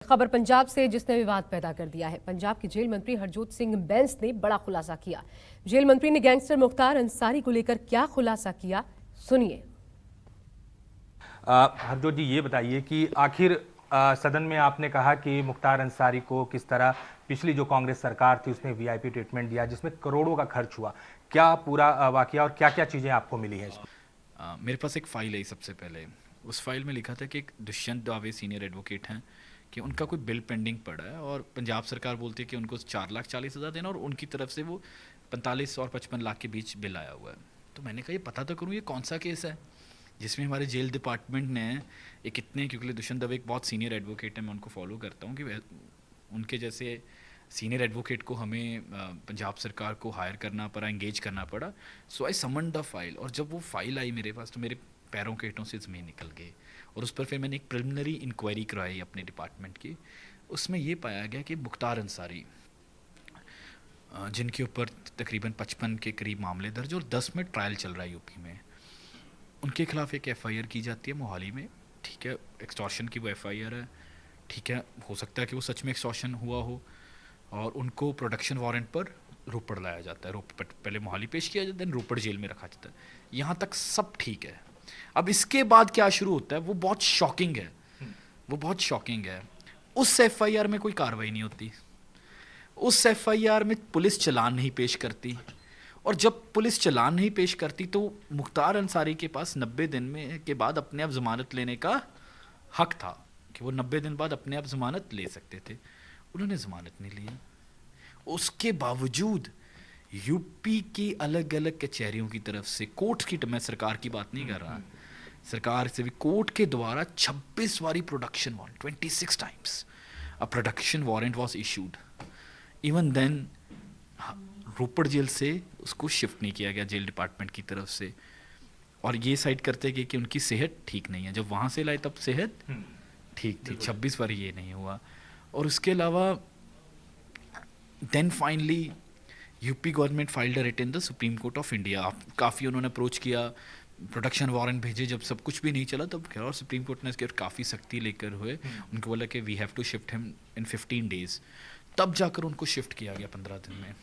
खबर पंजाब से जिसने विवाद पैदा कर दिया है। पंजाब के जेल मंत्री हरजोत सिंह बैंस ने बड़ा खुलासा किया। जेल मंत्री ने गैंगस्टर मुख्तार अंसारी को लेकर क्या खुलासा किया, सुनिए। हरजोत जी, ये बताइए कि आखिर सदन में आपने कहा कि मुख्तार अंसारी को किस तरह पिछली जो कांग्रेस सरकार थी उसमें वीआईपी ट्रीटमेंट दिया जिसमें करोड़ों का खर्च हुआ। क्या पूरा वाकया और क्या क्या चीज़ें आपको मिली हैं? मेरे पास एक फ़ाइल है। सबसे पहले उस फाइल में लिखा था कि एक दुष्यंत दावे सीनियर एडवोकेट हैं कि उनका कोई बिल पेंडिंग पड़ा है और पंजाब सरकार बोलती है कि उनको 4,40,000 देना और उनकी तरफ से वो 45 और 55 लाख के बीच बिल आया हुआ है। तो मैंने कहा ये पता तो करूँ ये कौन सा केस है जिसमें हमारे जेल डिपार्टमेंट ने एक इतने, क्योंकि दुष्यंत दवे एक बहुत सीनियर एडवोकेट है, मैं उनको फॉलो करता हूँ कि उनके जैसे सीनियर एडवोकेट को हमें पंजाब सरकार को हायर करना पड़ा, एंगेज करना पड़ा। सो आई समन द फाइल, और जब वो फाइल आई मेरे पास तो मेरे पैरों के हेठों से ज़मीन निकल गई और उस पर फिर मैंने एक प्रिलिमिनरी इंक्वायरी करवाई अपने डिपार्टमेंट की। उसमें ये पाया गया कि मुख्तार अंसारी, जिनके ऊपर तकरीबन 55 के करीब मामले दर्ज और 10 में ट्रायल चल रहा है यूपी में, उनके खिलाफ एक एफआईआर की जाती है मोहाली में। ठीक है, एक्सटॉर्शन की वो एफआईआर है। ठीक है, हो सकता है कि वो सच में एक्सटॉर्शन हुआ हो और उनको प्रोडक्शन वारंट पर रोपड़ लाया जाता है। पहले मोहाली पेश किया जाता है, रोपड़ जेल में रखा जाता है। यहाँ तक सब ठीक है। अब इसके बाद क्या शुरू होता है वो बहुत शॉकिंग है, वो बहुत शॉकिंग है। उस एफआईआर में कोई कार्रवाई नहीं होती, उस एफआईआर में पुलिस चालान नहीं पेश करती, और जब पुलिस चालान नहीं पेश करती तो मुख्तार अंसारी के पास 90 दिन में के बाद अपने आप जमानत लेने का हक था कि वो 90 दिन बाद अपने आप जमानत ले सकते थे। उन्होंने जमानत नहीं ली। उसके बावजूद यूपी की अलग अलग कचहरियों की तरफ से कोर्ट की, मैं सरकार की बात नहीं कर रहा, सरकार से भी कोर्ट के द्वारा 26 बारी production warrant, 26 times a production warrant was issued. Even then Ropar jail से उसको शिफ्ट नहीं किया गया जेल डिपार्टमेंट की तरफ से, और ये साइड करते गए कि उनकी सेहत ठीक नहीं है। जब वहाँ से लाए तब सेहत ठीक थी, 26 बार ये नहीं हुआ। और उसके अलावा then finally UP government filed a writ in the Supreme Court of India. काफ़ी उन्होंने अप्रोच किया, प्रोडक्शन वारंट भेजे, जब सब कुछ भी नहीं चला तब खैर और सुप्रीम कोर्ट ने इसके काफ़ी सख्ती लेकर हुए उनको बोला कि we have to shift him in 15 days. तब जाकर उनको शिफ्ट किया गया 15 दिन में।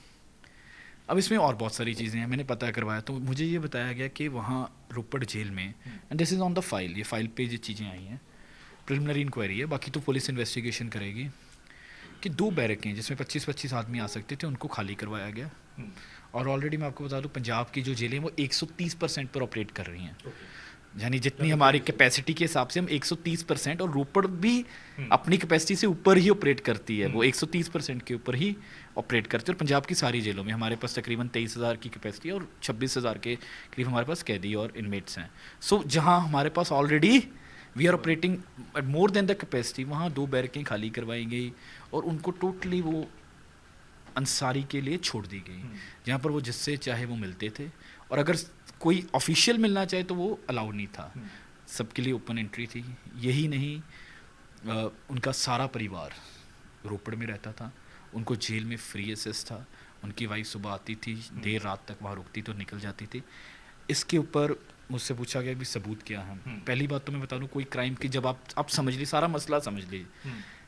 अब इसमें और बहुत सारी चीज़ें हैं, मैंने पता करवाया तो मुझे ये बताया गया कि वहाँ रोपड़ जेल में, and this is on the file, ये फाइल पे ये चीज़ें आई हैं, प्रिलिमिनरी इंक्वायरी है, बाकी तो पुलिस इन्वेस्टिगेशन करेगी, कि 2 बैरकें जिसमें 25-25 आदमी आ सकते थे उनको खाली करवाया गया। और ऑलरेडी मैं आपको बता दूं पंजाब की जो जेलें वो 130% पर ऑपरेट कर रही हैं। यानी जितनी हमारी कैपेसिटी के हिसाब से हम 130%, और रोपड़ भी अपनी कैपेसिटी से ऊपर ही ऑपरेट करती है, वो 130% के ऊपर ही ऑपरेट करती है। और पंजाब की सारी जेलों में हमारे पास तकरीबन 23,000 की कैपेसिटी और 26,000 के करीब हमारे पास कैदी और इनमेट्स हैं। सो जहाँ हमारे पास already we are operating at more than the capacity, वहाँ 2 बैरकें खाली करवाई गई और उनको टोटली वो अंसारी के लिए छोड़ दी गई, जहाँ पर वो जिससे चाहे वो मिलते थे, और अगर कोई ऑफिशियल मिलना चाहे तो वो अलाउड नहीं था, सबके लिए ओपन एंट्री थी। यही नहीं, उनका सारा परिवार रोपड़ में रहता था, उनको जेल में फ्री एक्सेस था, उनकी वाइफ सुबह आती थी, देर रात तक वहाँ रुकती तो निकल जाती थी। इसके ऊपर मुझसे पूछा गया कि सबूत क्या है। पहली बात तो मैं बता दूं, कोई क्राइम की जब आप समझ लीजिए, सारा मसला समझ लीजिए,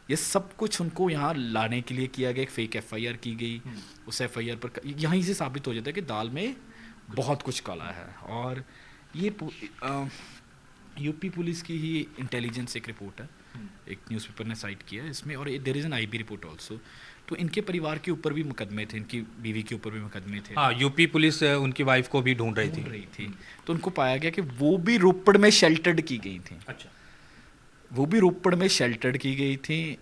ये सब कुछ उनको यहाँ लाने के लिए किया गया। एक फेक एफआईआर की गई, उस एफआईआर पर यहीं से साबित हो जाता है कि दाल में बहुत कुछ काला है। और ये यूपी पुलिस की ही इंटेलिजेंस एक रिपोर्ट है, एक न्यूज़पेपर ने साइट किया है इसमें, और there is an IB report also. तो इनके परिवार के ऊपर भी मुकदमे थे, इनकी बीवी के ऊपर भी मुकदमे थे। हाँ, यूपी पुलिस उनकी वाइफ को भी ढूंढ रही थी। तो उनको पाया गया कि वो भी रोपड़ में शेल्टर्ड की गई थी। अच्छा, वो भी रोपड़ में शेल्टर्ड की गई थी।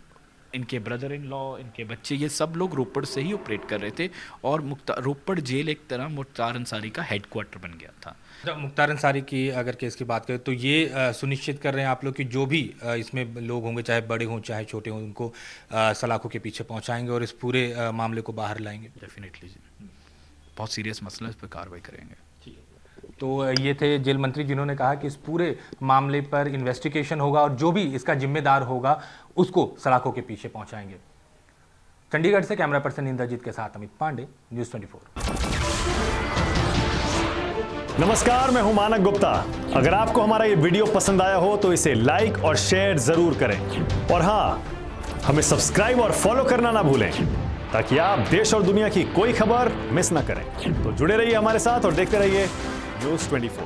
इनके ब्रदर इन लॉ, इनके बच्चे, ये सब लोग रोपड़ से ही ऑपरेट कर रहे थे, और रोपड़ जेल एक तरह मुख्तार अंसारी का हेडक्वार्टर बन गया था। मुख्तार अंसारी की अगर केस की बात करें तो ये सुनिश्चित कर रहे हैं आप लोग कि जो भी इसमें लोग होंगे, चाहे बड़े हों चाहे छोटे हों, उनको सलाखों के पीछे पहुंचाएंगे और इस पूरे मामले को बाहर लाएंगे। डेफिनेटली जी, बहुत सीरियस मसला, इस पर कार्रवाई करेंगे। तो ये थे जेल मंत्री जिन्होंने कहा कि इस पूरे मामले पर इन्वेस्टिगेशन होगा और जो भी इसका जिम्मेदार होगा उसको सलाखों के पीछे पहुंचाएंगे। चंडीगढ़ से कैमरा पर्सन इंद्रजीत के साथ अमित पांडे, न्यूज़ 24। नमस्कार, मैं हूं मानक गुप्ता। अगर आपको हमारा ये वीडियो पसंद आया हो तो इसे लाइक और शेयर जरूर करें, और हां, हमें सब्सक्राइब और फॉलो करना ना भूलें ताकि आप देश और दुनिया की कोई खबर मिस ना करें। तो जुड़े रहिए हमारे साथ और देखते रहिए News 24।